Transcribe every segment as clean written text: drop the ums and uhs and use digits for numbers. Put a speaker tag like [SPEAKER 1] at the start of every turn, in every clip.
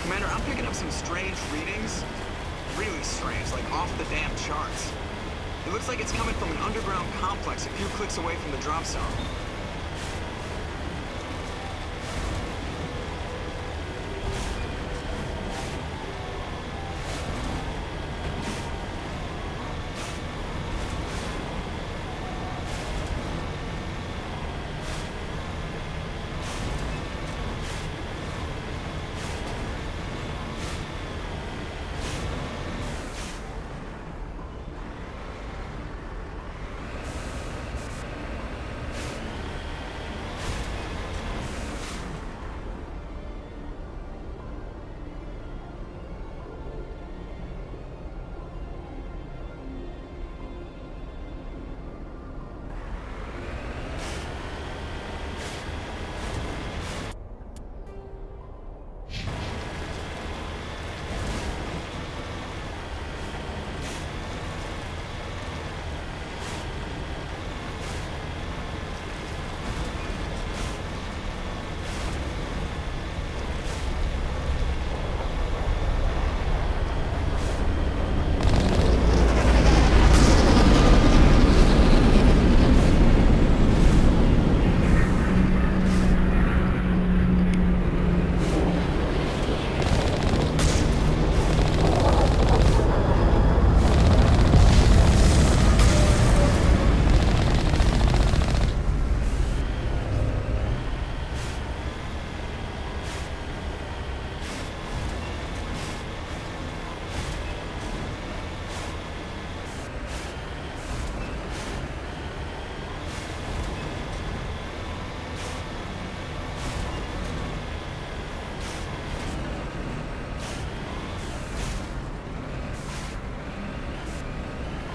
[SPEAKER 1] Commander, I'm picking up some strange readings. Really strange, like off the damn charts. It looks like it's coming from an underground complex a few clicks away from the drop zone.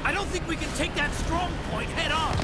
[SPEAKER 2] I don't think we can take that strong point head on.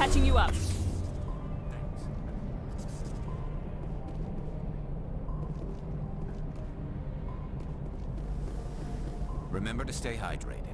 [SPEAKER 3] patching you up.
[SPEAKER 4] Remember to stay hydrated.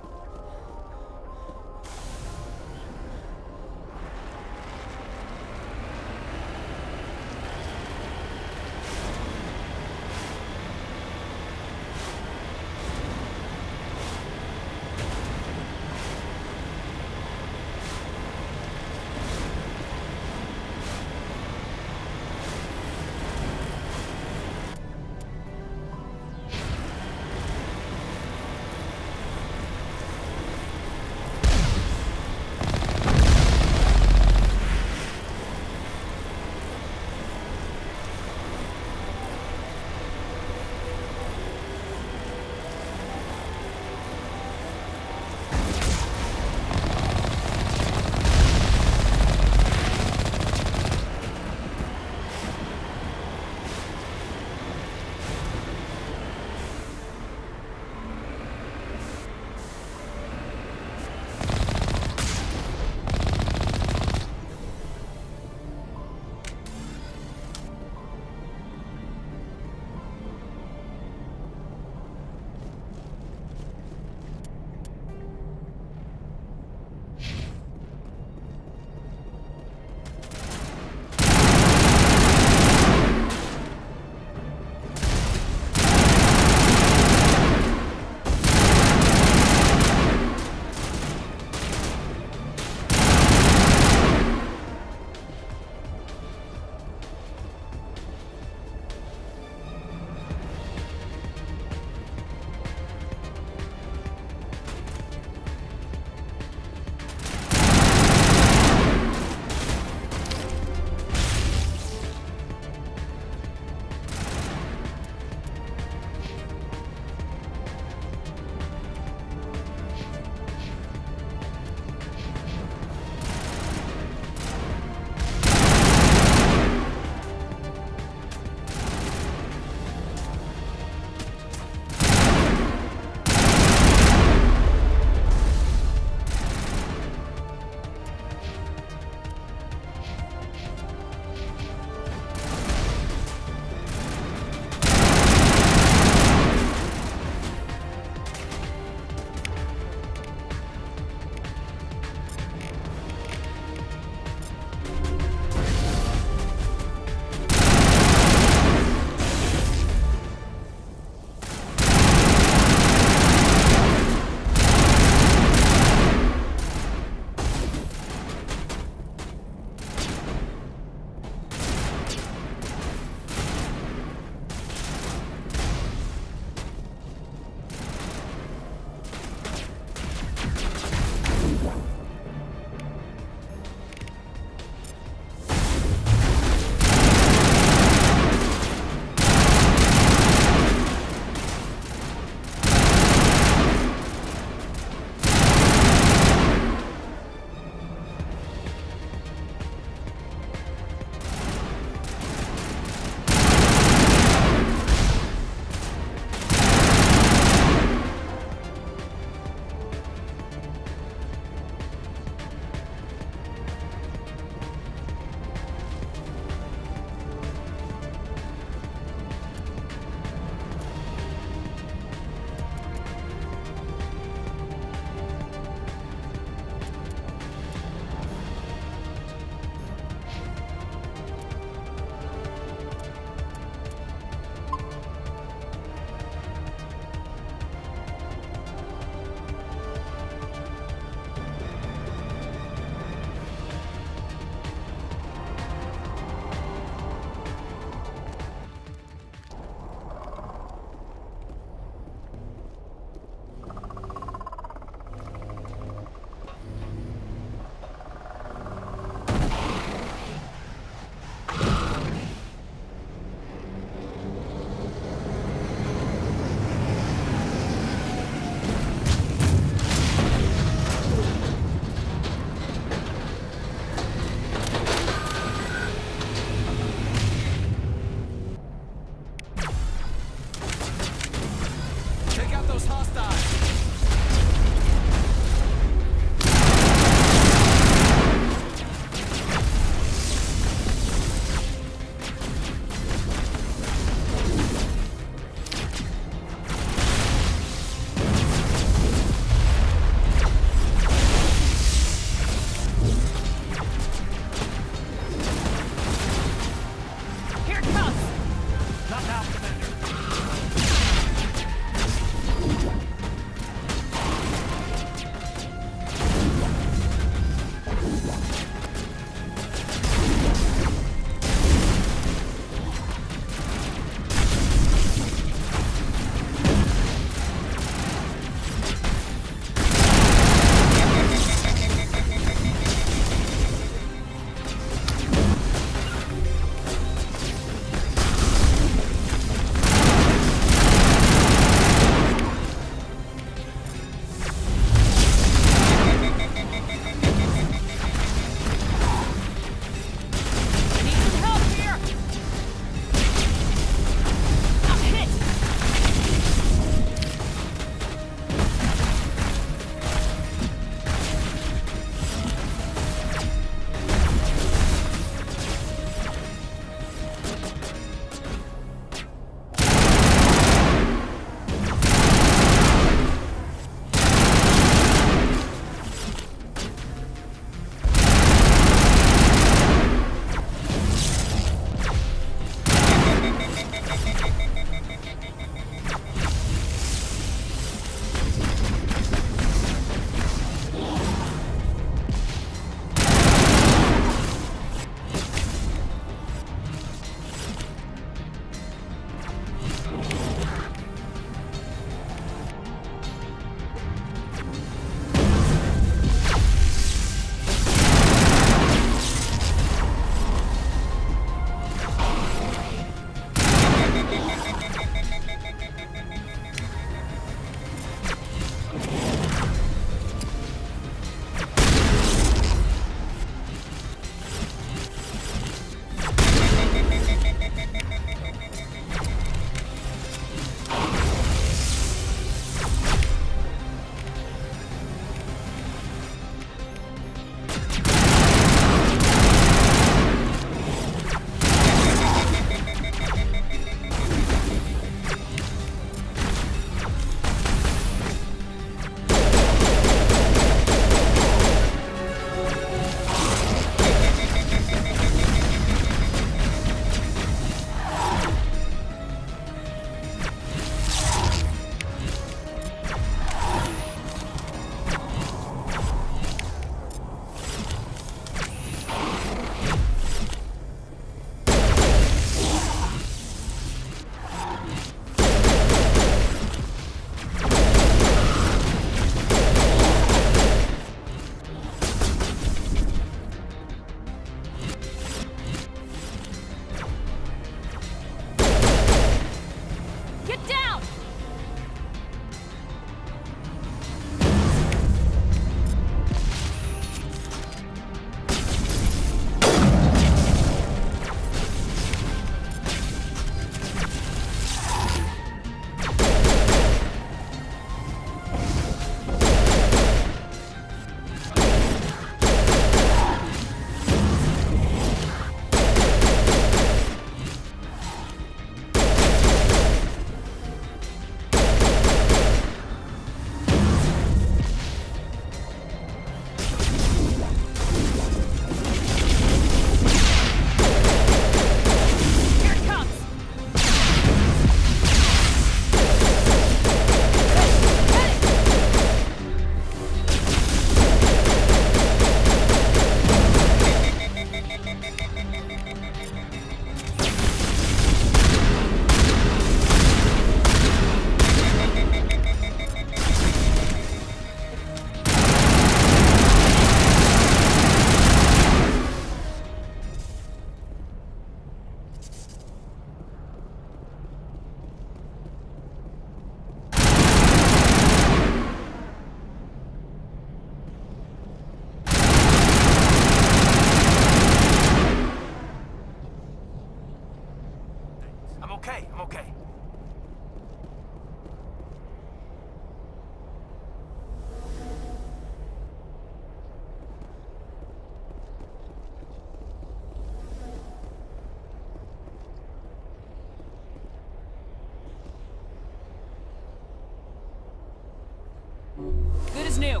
[SPEAKER 3] Who's new?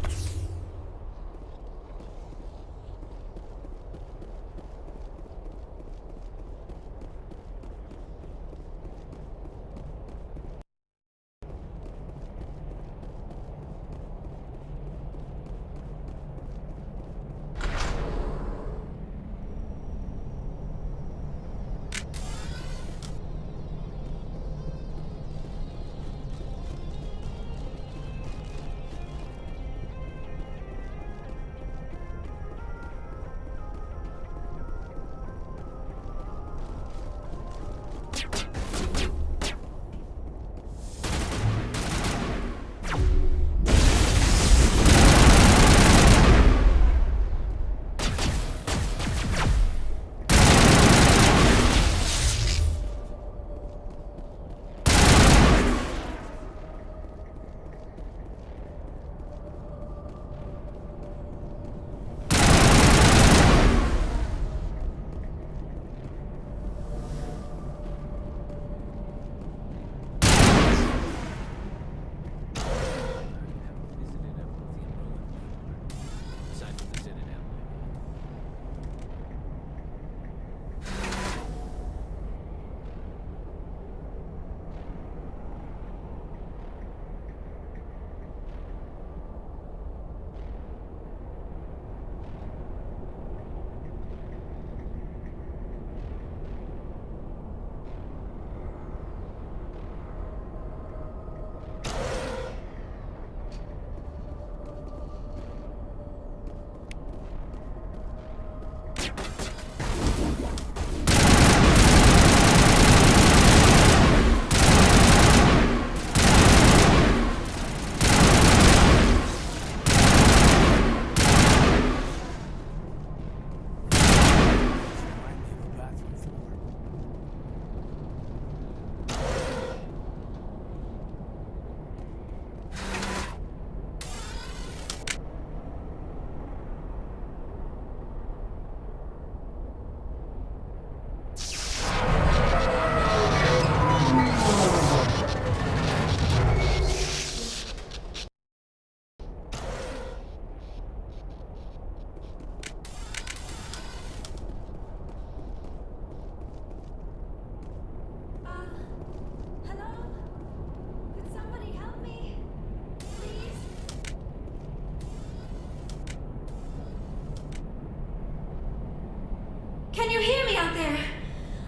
[SPEAKER 5] Can you hear me out there?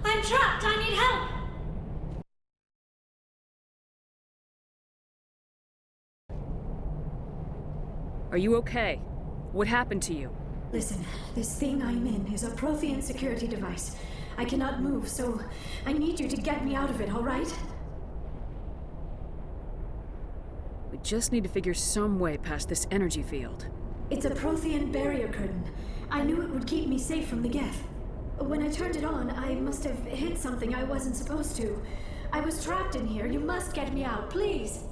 [SPEAKER 5] I'm trapped. I need help.
[SPEAKER 3] Are you okay? What happened to you?
[SPEAKER 5] Listen, this thing I'm in is a Prothean security device. I cannot move, so I need you to get me out of it, all right?
[SPEAKER 3] We just need to figure some way past this energy field.
[SPEAKER 5] It's a Prothean barrier curtain. I knew it would keep me safe from the Geth. When I turned it on, I must have hit something I wasn't supposed to. I was trapped in here. You must get me out, please.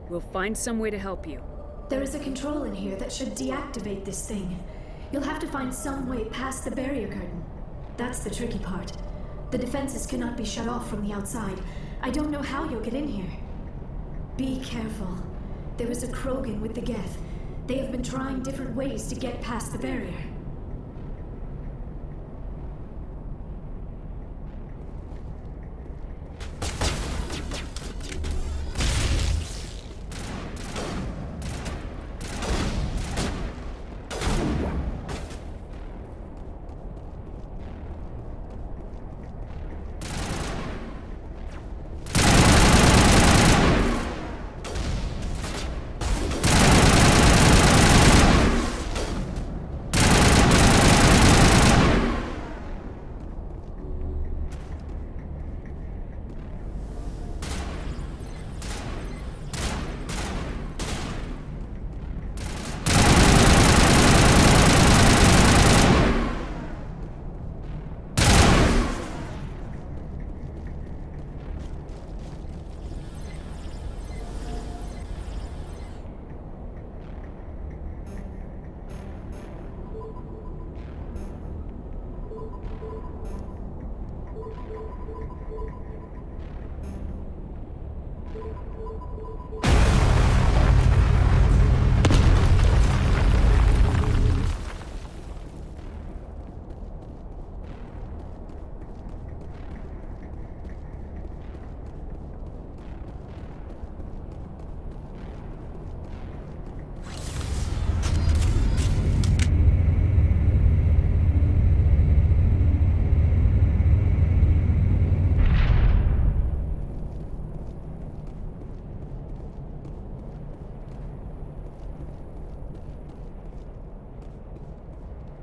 [SPEAKER 3] We'll find some way to help you.
[SPEAKER 5] There is a control in here that should deactivate this thing. You'll have to find some way past the barrier curtain. That's the tricky part. The defenses cannot be shut off from the outside. I don't know how you'll get in here. Be careful. There is a Krogan with the Geth. They have been trying different ways to get past the barrier.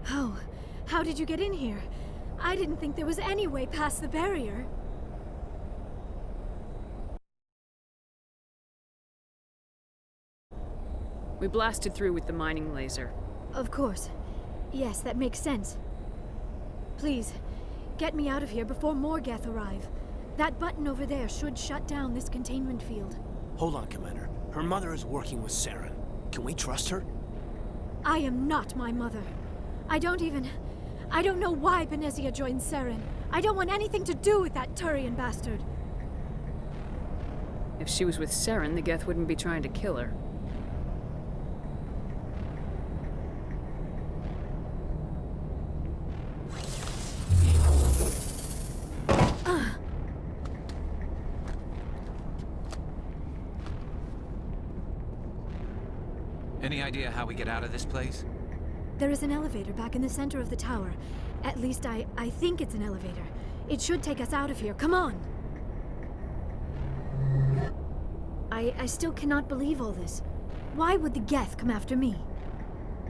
[SPEAKER 5] Oh, how did you get in here? I didn't think there was any way past the barrier.
[SPEAKER 3] We blasted through with the mining laser.
[SPEAKER 5] Of course. Yes, that makes sense. Please, get me out of here before more Geth arrive. That button over there should shut down this containment field.
[SPEAKER 2] Hold on, Commander. Her mother is working with Saren. Can we trust her?
[SPEAKER 5] I am not my mother. I don't know why Benezia joined Saren. I don't want anything to do with that Turian bastard.
[SPEAKER 3] If she was with Saren, the Geth wouldn't be trying to kill her.
[SPEAKER 4] Any idea how we get out of this place?
[SPEAKER 5] There is an elevator back in the center of the tower. At least I think it's an elevator. It should take us out of here. Come on! I still cannot believe all this. Why would the Geth come after me?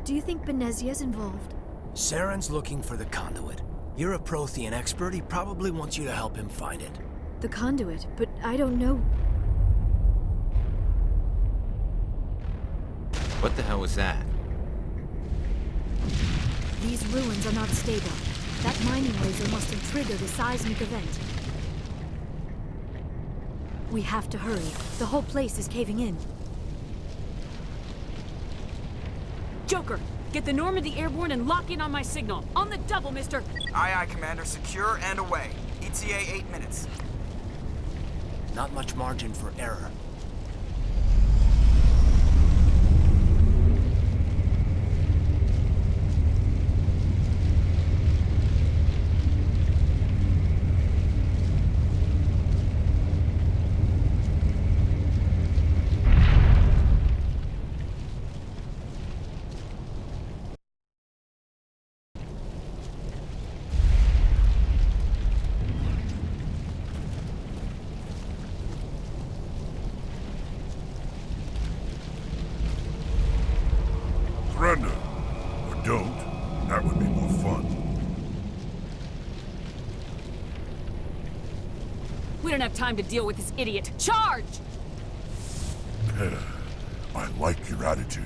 [SPEAKER 5] Do you think Benezia's involved?
[SPEAKER 2] Saren's looking for the conduit. You're a Prothean expert. He probably wants you to help him find it.
[SPEAKER 5] The conduit, but I don't know.
[SPEAKER 4] What the hell was that?
[SPEAKER 5] These ruins are not stable. That mining laser must have triggered a seismic event. We have to hurry. The whole place is caving in.
[SPEAKER 3] Joker, get the Normandy airborne and lock in on my signal. On the double, mister!
[SPEAKER 1] Aye, aye, Commander. Secure and away. ETA 8 minutes.
[SPEAKER 2] Not much margin for error.
[SPEAKER 6] Surrender. Or don't. That would be more fun.
[SPEAKER 3] We don't have time to deal with this idiot. Charge!
[SPEAKER 6] I like your attitude.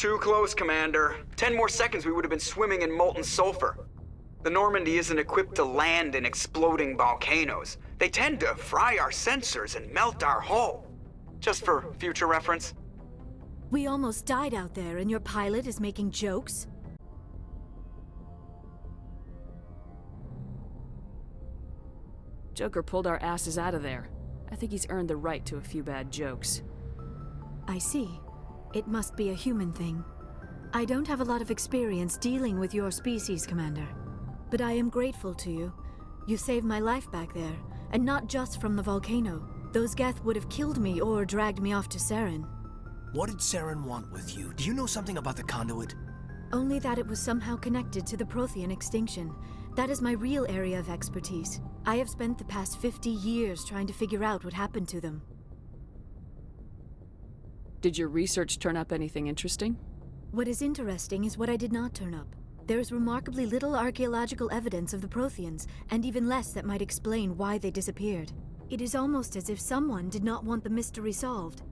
[SPEAKER 1] Too close, Commander. 10 more seconds we would have been swimming in molten sulfur. The Normandy isn't equipped to land in exploding volcanoes. They tend to fry our sensors and melt our hull. Just for future reference.
[SPEAKER 5] We almost died out there, and your pilot is making jokes?
[SPEAKER 3] Joker pulled our asses out of there. I think he's earned the right to a few bad jokes.
[SPEAKER 5] I see. It must be a human thing. I don't have a lot of experience dealing with your species, Commander. But I am grateful to you. You saved my life back there, and not just from the volcano. Those Geth would have killed me or dragged me off to Saren.
[SPEAKER 2] What did Saren want with you? Do you know something about the conduit?
[SPEAKER 5] Only that it was somehow connected to the Prothean extinction. That is my real area of expertise. I have spent the past 50 years trying to figure out what happened to them.
[SPEAKER 3] Did your research turn up anything interesting?
[SPEAKER 5] What is interesting is what I did not turn up. There is remarkably little archaeological evidence of the Protheans, and even less that might explain why they disappeared. It is almost as if someone did not want the mystery solved.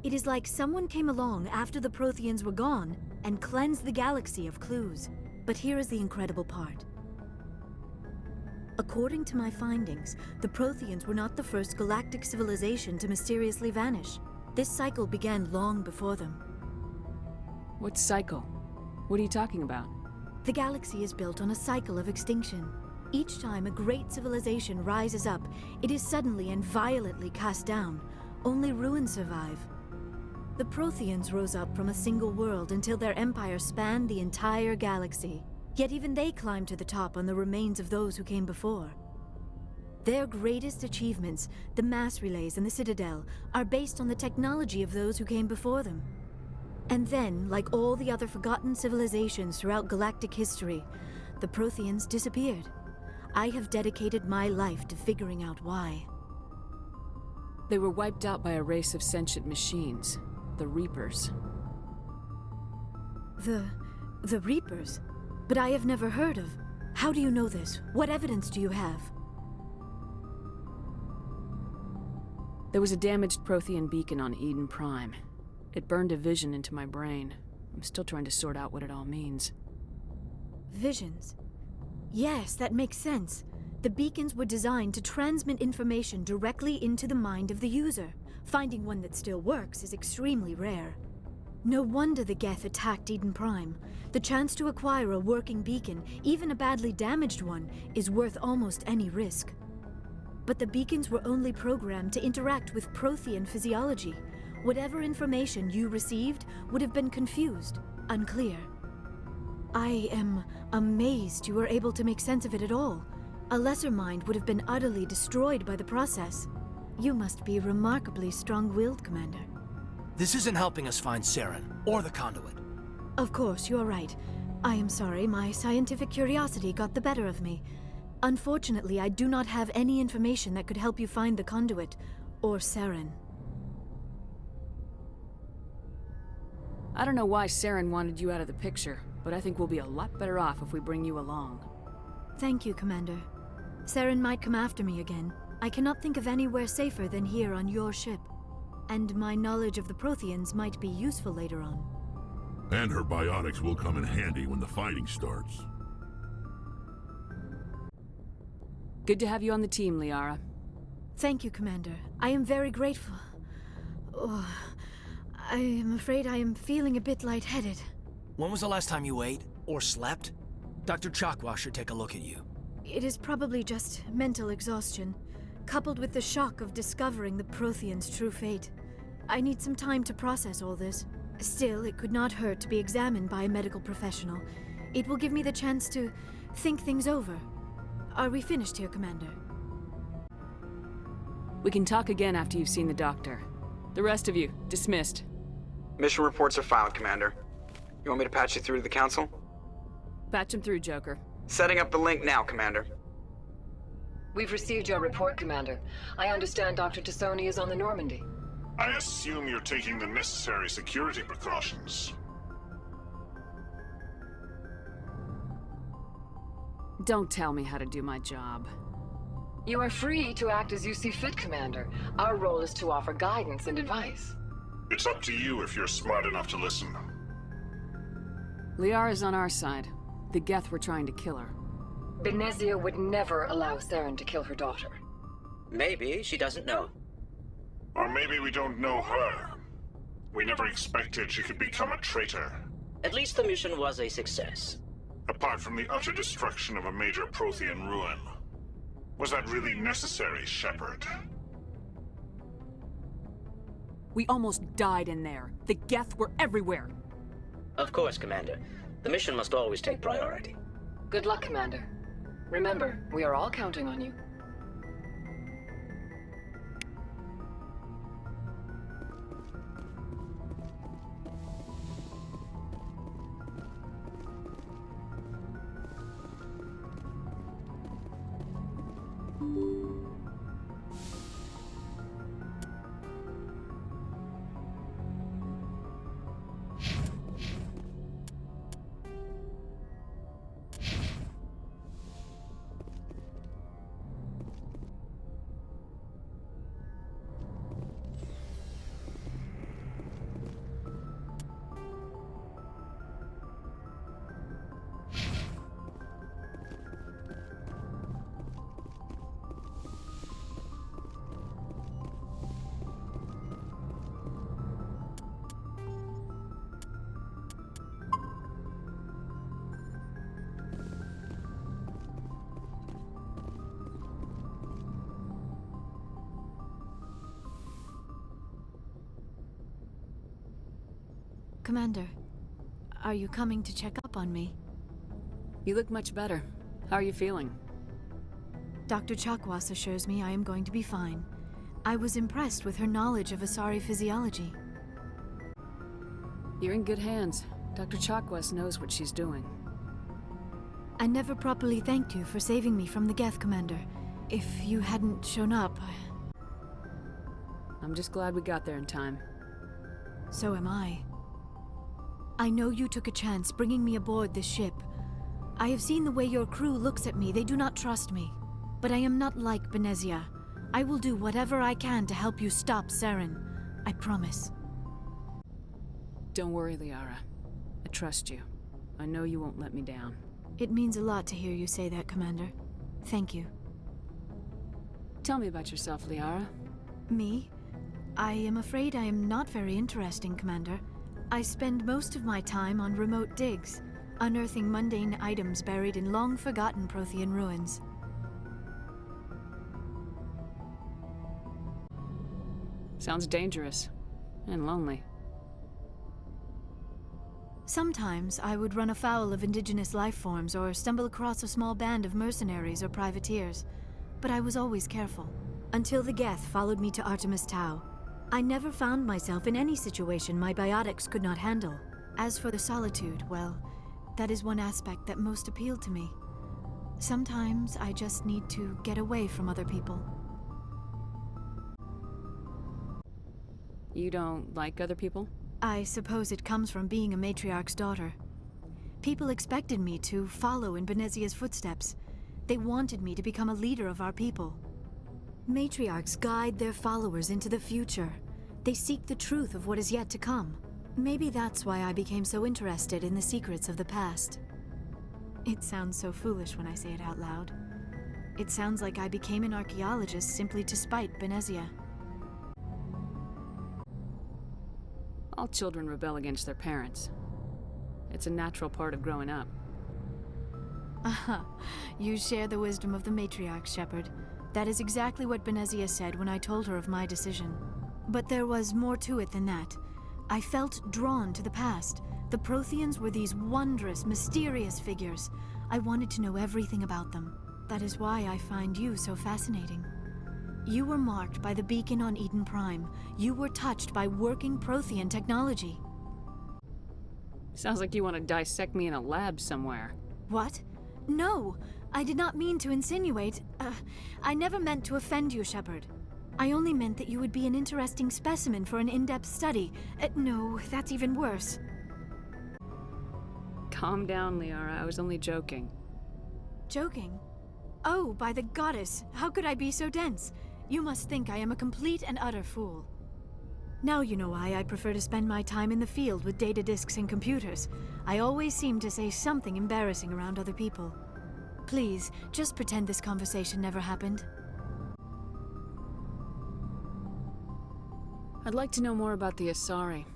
[SPEAKER 5] It is like someone came along after the Protheans were gone and cleansed the galaxy of clues. But here is the incredible part. According to my findings, the Protheans were not the first galactic civilization to mysteriously vanish. This cycle began long before them.
[SPEAKER 3] What cycle? What are you talking about?
[SPEAKER 5] The galaxy is built on a cycle of extinction. Each time a great civilization rises up, it is suddenly and violently cast down. Only ruins survive. The Protheans rose up from a single world until their empire spanned the entire galaxy. Yet even they climbed to the top on the remains of those who came before. Their greatest achievements, the mass relays and the Citadel, are based on the technology of those who came before them. And then, like all the other forgotten civilizations throughout galactic history, the Protheans disappeared. I have dedicated my life to figuring out why.
[SPEAKER 3] They were wiped out by a race of sentient machines, the Reapers.
[SPEAKER 5] The Reapers? But I have never heard of. How do you know this? What evidence do you have?
[SPEAKER 3] There was a damaged Prothean beacon on Eden Prime. It burned a vision into my brain. I'm still trying to sort out what it all means.
[SPEAKER 5] Visions? Yes, that makes sense. The beacons were designed to transmit information directly into the mind of the user. Finding one that still works is extremely rare. No wonder the Geth attacked Eden Prime. The chance to acquire a working beacon, even a badly damaged one, is worth almost any risk. But the beacons were only programmed to interact with Prothean physiology. Whatever information you received would have been confused, unclear. I am amazed you were able to make sense of it at all. A lesser mind would have been utterly destroyed by the process. You must be remarkably strong-willed, Commander.
[SPEAKER 2] This isn't helping us find Saren, or the conduit.
[SPEAKER 5] Of course, you're right. I am sorry, my scientific curiosity got the better of me. Unfortunately, I do not have any information that could help you find the conduit, or Saren.
[SPEAKER 3] I don't know why Saren wanted you out of the picture, but I think we'll be a lot better off if we bring you along.
[SPEAKER 5] Thank you, Commander. Saren might come after me again. I cannot think of anywhere safer than here on your ship. And my knowledge of the Protheans might be useful later on.
[SPEAKER 6] And her biotics will come in handy when the fighting starts.
[SPEAKER 3] Good to have you on the team, Liara.
[SPEAKER 5] Thank you, Commander. I am very grateful. Oh, I am afraid I am feeling a bit lightheaded.
[SPEAKER 2] When was the last time you ate, or slept? Dr. Chakwa should take a look at you.
[SPEAKER 5] It is probably just mental exhaustion, coupled with the shock of discovering the Protheans' true fate. I need some time to process all this. Still, it could not hurt to be examined by a medical professional. It will give me the chance to think things over. Are we finished here, Commander?
[SPEAKER 3] We can talk again after you've seen the doctor. The rest of you, dismissed.
[SPEAKER 1] Mission reports are filed, Commander. You want me to patch you through to the Council?
[SPEAKER 3] Patch him through, Joker.
[SPEAKER 1] Setting up the link now, Commander.
[SPEAKER 7] We've received your report, Commander. I understand Dr. Tassoni is on the Normandy.
[SPEAKER 8] I assume you're taking the necessary security precautions.
[SPEAKER 3] Don't tell me how to do my job.
[SPEAKER 7] You are free to act as you see fit, Commander. Our role is to offer guidance and advice.
[SPEAKER 8] It's up to you if you're smart enough to listen.
[SPEAKER 3] Liara's on our side. The Geth were trying to kill her.
[SPEAKER 7] Benezia would never allow Saren to kill her daughter.
[SPEAKER 9] Maybe she doesn't know.
[SPEAKER 8] Or maybe we don't know her. We never expected she could become a traitor.
[SPEAKER 9] At least the mission was a success.
[SPEAKER 8] Apart from the utter destruction of a major Prothean ruin. Was that really necessary, Shepard?
[SPEAKER 3] We almost died in there. The Geth were everywhere.
[SPEAKER 9] Of course, Commander. The mission must always take priority.
[SPEAKER 7] Good luck, Commander. Remember, we are all counting on you.
[SPEAKER 5] Commander, are you coming to check up on me?
[SPEAKER 3] You look much better. How are you feeling?
[SPEAKER 5] Dr. Chakwas assures me I am going to be fine. I was impressed with her knowledge of Asari physiology.
[SPEAKER 3] You're in good hands. Dr. Chakwas knows what she's doing.
[SPEAKER 5] I never properly thanked you for saving me from the Geth, Commander. If you hadn't shown up...
[SPEAKER 3] I'm just glad we got there in time.
[SPEAKER 5] So am I. I know you took a chance bringing me aboard this ship. I have seen the way your crew looks at me. They do not trust me. But I am not like Benezia. I will do whatever I can to help you stop Saren. I promise.
[SPEAKER 3] Don't worry, Liara. I trust you. I know you won't let me down.
[SPEAKER 5] It means a lot to hear you say that, Commander. Thank you.
[SPEAKER 3] Tell me about yourself, Liara.
[SPEAKER 5] Me? I am afraid I am not very interesting, Commander. I spend most of my time on remote digs, unearthing mundane items buried in long-forgotten Prothean ruins.
[SPEAKER 3] Sounds dangerous. And lonely.
[SPEAKER 5] Sometimes I would run afoul of indigenous life forms or stumble across a small band of mercenaries or privateers, but I was always careful. Until the Geth followed me to Artemis Tau. I never found myself in any situation my biotics could not handle. As for the solitude, well, that is one aspect that most appealed to me. Sometimes I just need to get away from other people.
[SPEAKER 3] You don't like other people?
[SPEAKER 5] I suppose it comes from being a matriarch's daughter. People expected me to follow in Benezia's footsteps. They wanted me to become a leader of our people. Matriarchs guide their followers into the future. They seek the truth of what is yet to come. Maybe that's why I became so interested in the secrets of the past. It sounds so foolish when I say it out loud. It sounds like I became an archaeologist simply to spite Benezia.
[SPEAKER 3] All children rebel against their parents. It's a natural part of growing up.
[SPEAKER 5] Aha, you share the wisdom of the matriarch, Shepard. That is exactly what Benezia said when I told her of my decision. But there was more to it than that. I felt drawn to the past. The Protheans were these wondrous, mysterious figures. I wanted to know everything about them. That is why I find you so fascinating. You were marked by the beacon on Eden Prime. You were touched by working Prothean technology.
[SPEAKER 3] Sounds like you want to dissect me in a lab somewhere.
[SPEAKER 5] What? No! I did not mean to insinuate. I never meant to offend you, Shepard. I only meant that you would be an interesting specimen for an in-depth study. No, that's even worse.
[SPEAKER 3] Calm down, Liara. I was only joking.
[SPEAKER 5] Joking? Oh, by the goddess, how could I be so dense? You must think I am a complete and utter fool.
[SPEAKER 10] Now you know why I prefer to spend my time in the field with data disks and computers. I always seem to say something embarrassing around other people. Please, just pretend this conversation never happened.
[SPEAKER 3] I'd like to know more about the Asari.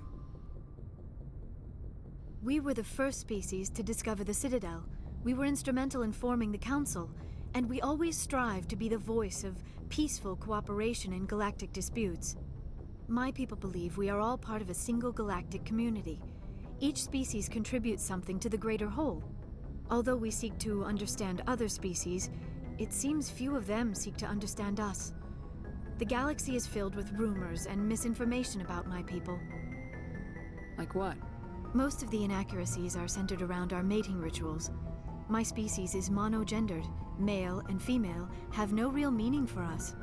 [SPEAKER 10] We were the first species to discover the Citadel. We were instrumental in forming the Council, and we always strive to be the voice of peaceful cooperation in galactic disputes. My people believe we are all part of a single galactic community. Each species contributes something to the greater whole. Although we seek to understand other species, it seems few of them seek to understand us. The galaxy is filled with rumors and misinformation about my people.
[SPEAKER 3] Like what?
[SPEAKER 10] Most of the inaccuracies are centered around our mating rituals. My species is monogendered. Male and female have no real meaning for us.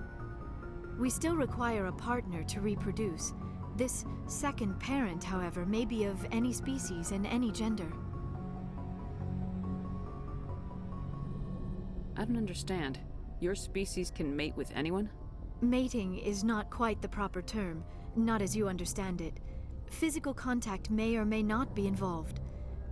[SPEAKER 10] We still require a partner to reproduce. This second parent, however, may be of any species and any gender.
[SPEAKER 3] I don't understand. Your species can mate with anyone?
[SPEAKER 10] Mating is not quite the proper term, not as you understand it. Physical contact may or may not be involved,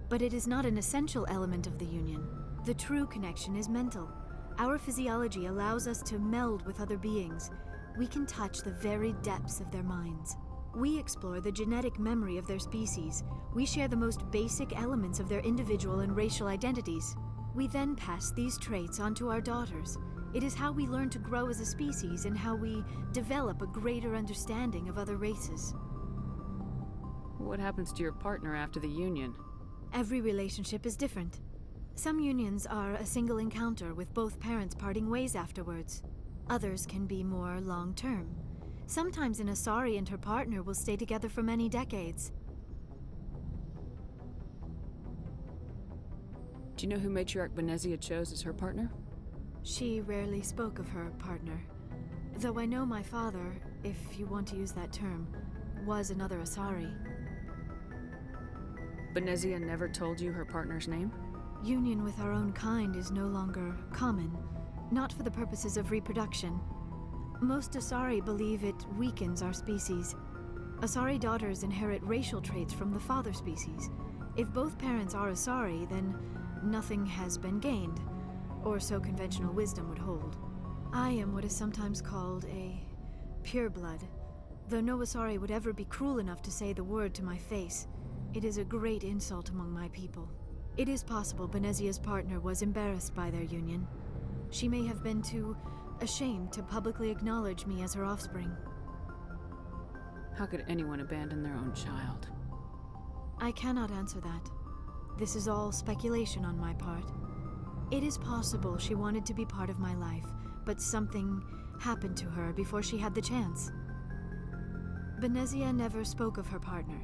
[SPEAKER 10] but it is not an essential element of the union. The true connection is mental. Our physiology allows us to meld with other beings. We can touch the very depths of their minds. We explore the genetic memory of their species. We share the most basic elements of their individual and racial identities. We then pass these traits on to our daughters. It is how we learn to grow as a species and how we develop a greater understanding of other races.
[SPEAKER 3] What happens to your partner after the union?
[SPEAKER 10] Every relationship is different. Some unions are a single encounter with both parents parting ways afterwards. Others can be more long-term. Sometimes an Asari and her partner will stay together for many decades.
[SPEAKER 3] Do you know who Matriarch Benezia chose as her partner?
[SPEAKER 10] She rarely spoke of her partner. Though I know my father, if you want to use that term, was another Asari.
[SPEAKER 3] Benezia never told you her partner's name?
[SPEAKER 10] Union with our own kind is no longer common, not for the purposes of reproduction. Most Asari believe it weakens our species. Asari daughters inherit racial traits from the father species. If both parents are Asari, then nothing has been gained, or so conventional wisdom would hold. I am what is sometimes called a pureblood, though no Asari would ever be cruel enough to say the word to my face. It is a great insult among my people. It is possible Benezia's partner was embarrassed by their union. She may have been too ashamed to publicly acknowledge me as her offspring.
[SPEAKER 3] How could anyone abandon their own child?
[SPEAKER 10] I cannot answer that. This is all speculation on my part. It is possible she wanted to be part of my life, but something happened to her before she had the chance. Benezia never spoke of her partner.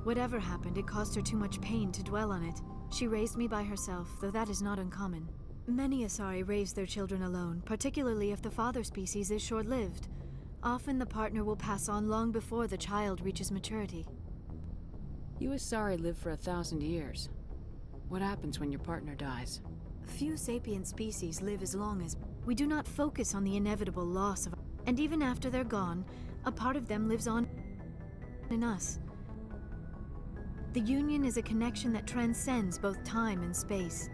[SPEAKER 10] Whatever happened, it caused her too much pain to dwell on it. She raised me by herself, though that is not uncommon. Many Asari raise their children alone, particularly if the father species is short-lived. Often the partner will pass on long before the child reaches maturity.
[SPEAKER 3] You Asari live for 1,000 years. What happens when your partner dies?
[SPEAKER 10] Few sapient species live as long as... We do not focus on the inevitable loss of... And even after they're gone, a part of them lives on in us. The union is a connection that transcends both time and space.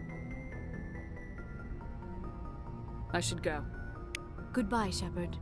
[SPEAKER 3] I should go.
[SPEAKER 10] Goodbye, Shepard.